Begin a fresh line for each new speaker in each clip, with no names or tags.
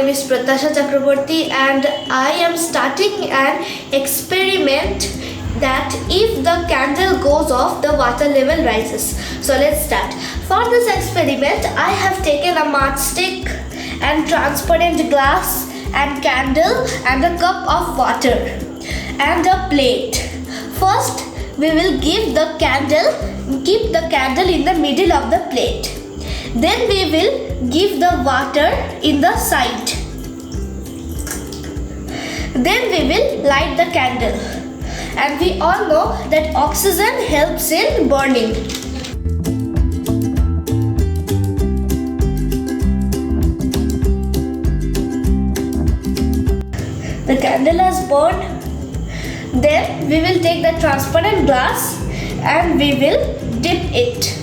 name is Pratasha Chakraborty and I am starting an experiment that if the candle goes off, the water level rises. So let's start. For this experiment, I have taken a matchstick and transparent glass and candle and a cup of water and a plate. First, we will keep the candle in the middle of the plate. Then we will give the water in the side. Then we will light the candle. And we all know that oxygen helps in burning. The candle has burned. Then we will take the transparent glass and we will dip it.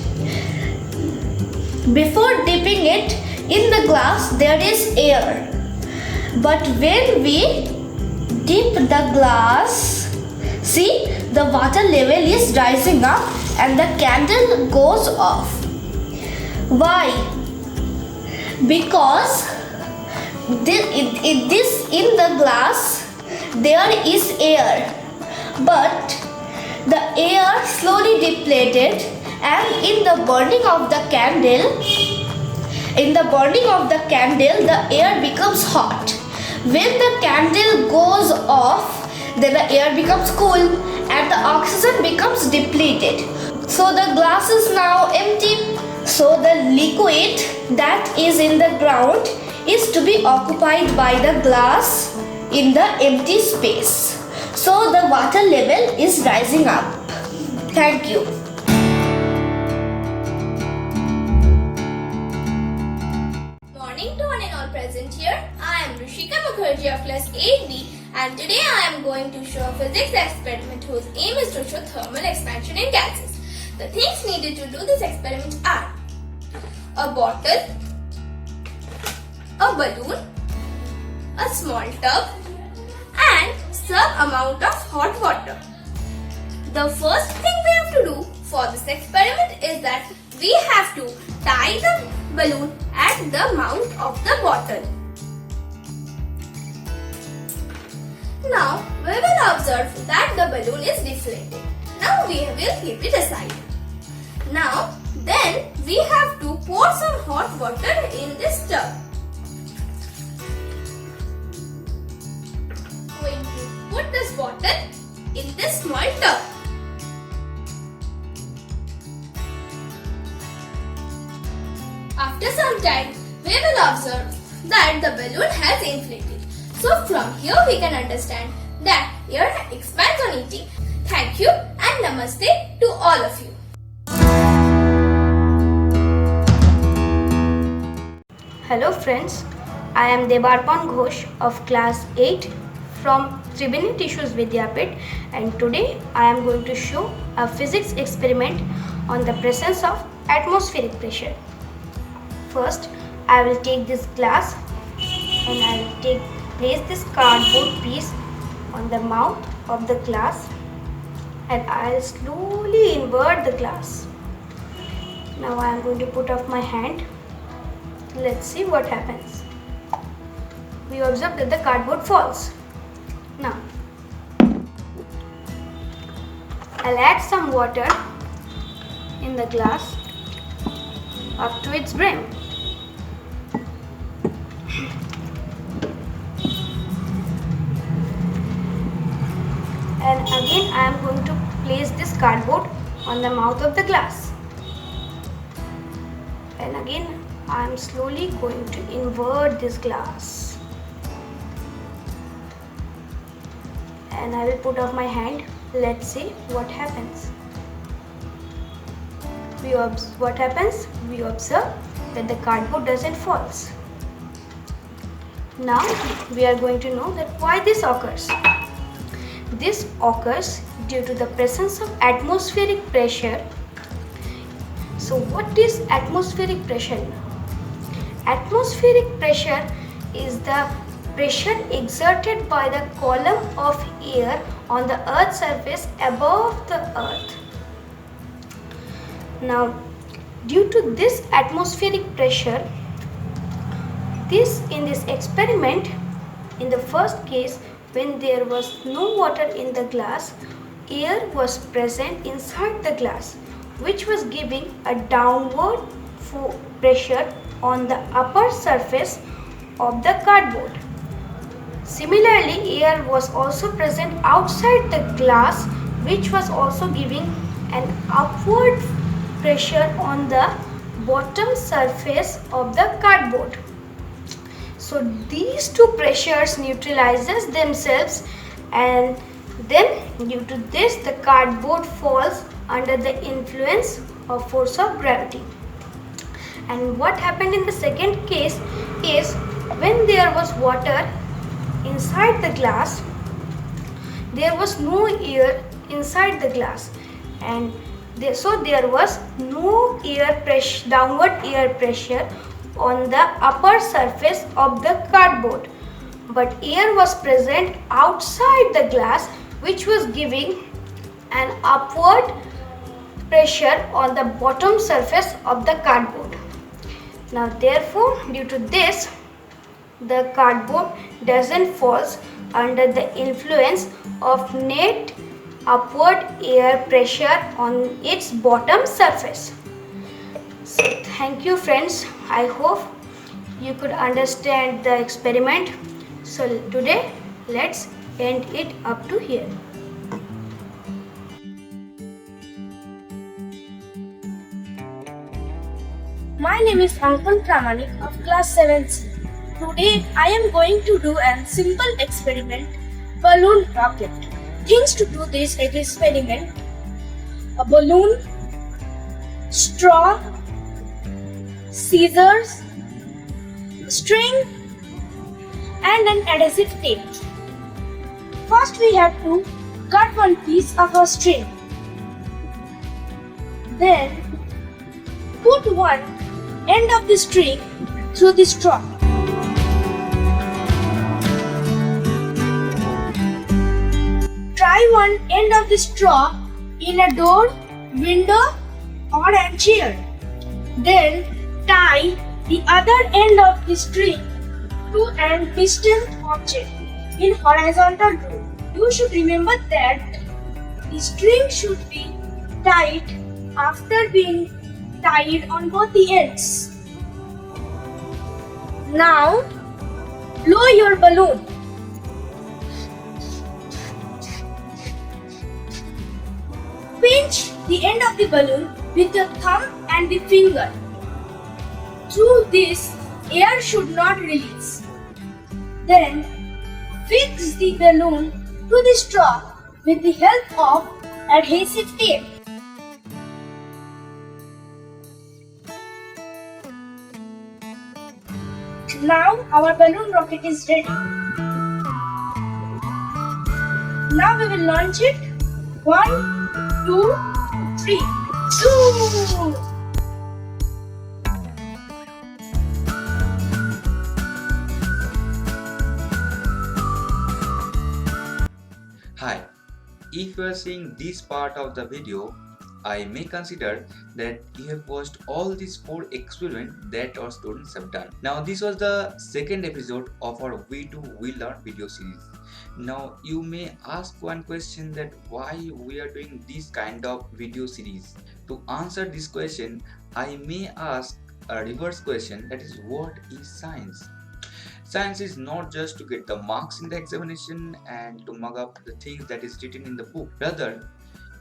Before dipping it in the glass, there is air. But when we dip the glass, see, the water level is rising up and the candle goes off. Why? Because in the glass there is air, but the air slowly depleted, and in the burning of the candle, the air becomes hot. When the candle goes off, then the air becomes cool and the oxygen becomes depleted. So the glass is now empty. So the liquid that is in the ground is to be occupied by the glass in the empty space. So the water level is rising up. Thank you.
Morning to one and all present here. I am Rishika Mukherjee of class 8B and today I am going to show a physics experiment whose aim is to show thermal expansion in gases. The things needed to do this experiment are a bottle, a balloon, a small tub and some amount of hot water. The first thing we have to do for this experiment is that we have to tie the balloon at the mouth of the bottle. Now we will observe that the balloon is deflated. Now we will keep it aside. Now then we have to pour some hot water in this tub. Going to put this bottle in this small tub. After some time, we will observe that the balloon has inflated. So from here we can understand that air expands on heating. Thank you and namaste to all of you.
Hello friends, I am Debarpan Ghosh of class 8 from Tribhuvan Tissues Vidyapit, and today I am going to show a physics experiment on the presence of atmospheric pressure. First, I will take this glass and I will place this cardboard piece on the mouth of the glass and I will slowly invert the glass. Now I am going to put off my hand. Let's see what happens. We observe that the cardboard falls. Now, I'll add some water in the glass up to its brim. And again I am going to place this cardboard on the mouth of the glass. And again I am slowly going to invert this glass. And I will put off my hand. Let's see what happens. What happens? We observe that the cardboard doesn't fall. Now we are going to know that why this occurs. This occurs due to the presence of atmospheric pressure. So what is atmospheric pressure now? Atmospheric pressure is the pressure exerted by the column of air on the Earth's surface above the Earth. Now, due to this atmospheric pressure, In this experiment, in the first case, when there was no water in the glass, air was present inside the glass, which was giving a downward pressure on the upper surface of the cardboard. Similarly, air was also present outside the glass, which was also giving an upward pressure on the bottom surface of the cardboard. So these two pressures neutralizes themselves, and then due to this the cardboard falls under the influence of force of gravity. And what happened in the second case is, when there was water inside the glass, there was no air inside the glass, and so there was no downward air pressure on the upper surface of the cardboard, but air was present outside the glass, which was giving an upward pressure on the bottom surface of the cardboard. Now therefore, due to this, the cardboard doesn't falls under the influence of net upward air pressure on its bottom surface. So thank you friends, I hope you could understand the experiment. So today let's end it up to here.
My name is Ankon Pramanik of class 7C. Today I am going to do a simple experiment, balloon rocket. Things to do this experiment: a balloon, straw, scissors, string and an adhesive tape. First we have to cut one piece of a string. Then put one end of the string through the straw. Try one end of the straw in a door, window or a chair. Then tie the other end of the string to an distant object in horizontal row. You should remember that the string should be tied after being tied on both the ends. Now blow your balloon. Pinch the end of the balloon with your thumb and the finger. Through this, air should not release. Then fix the balloon to the straw with the help of adhesive tape. Now our balloon rocket is ready. Now we will launch it. 1, 2, 3. Zoo!
Hi, if you are seeing this part of the video, I may consider that you have watched all these 4 experiments that our students have done. Now this was the second episode of our We Do We Learn video series. Now you may ask one question, that why we are doing this kind of video series. To answer this question, I may ask a reverse question, that is, what is science? Science is not just to get the marks in the examination and to mug up the things that is written in the book. Rather,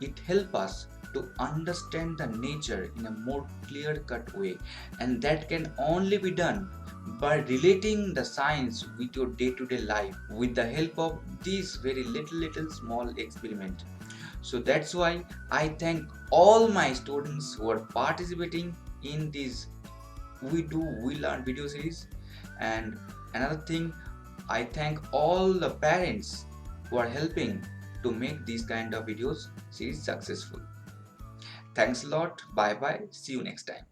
it helps us to understand the nature in a more clear-cut way, and that can only be done by relating the science with your day-to-day life with the help of these very little small experiment. So that's why I thank all my students who are participating in this We Do We Learn video series. And another thing, I thank all the parents who are helping to make these kind of videos series successful. Thanks a lot. Bye bye. See you next time.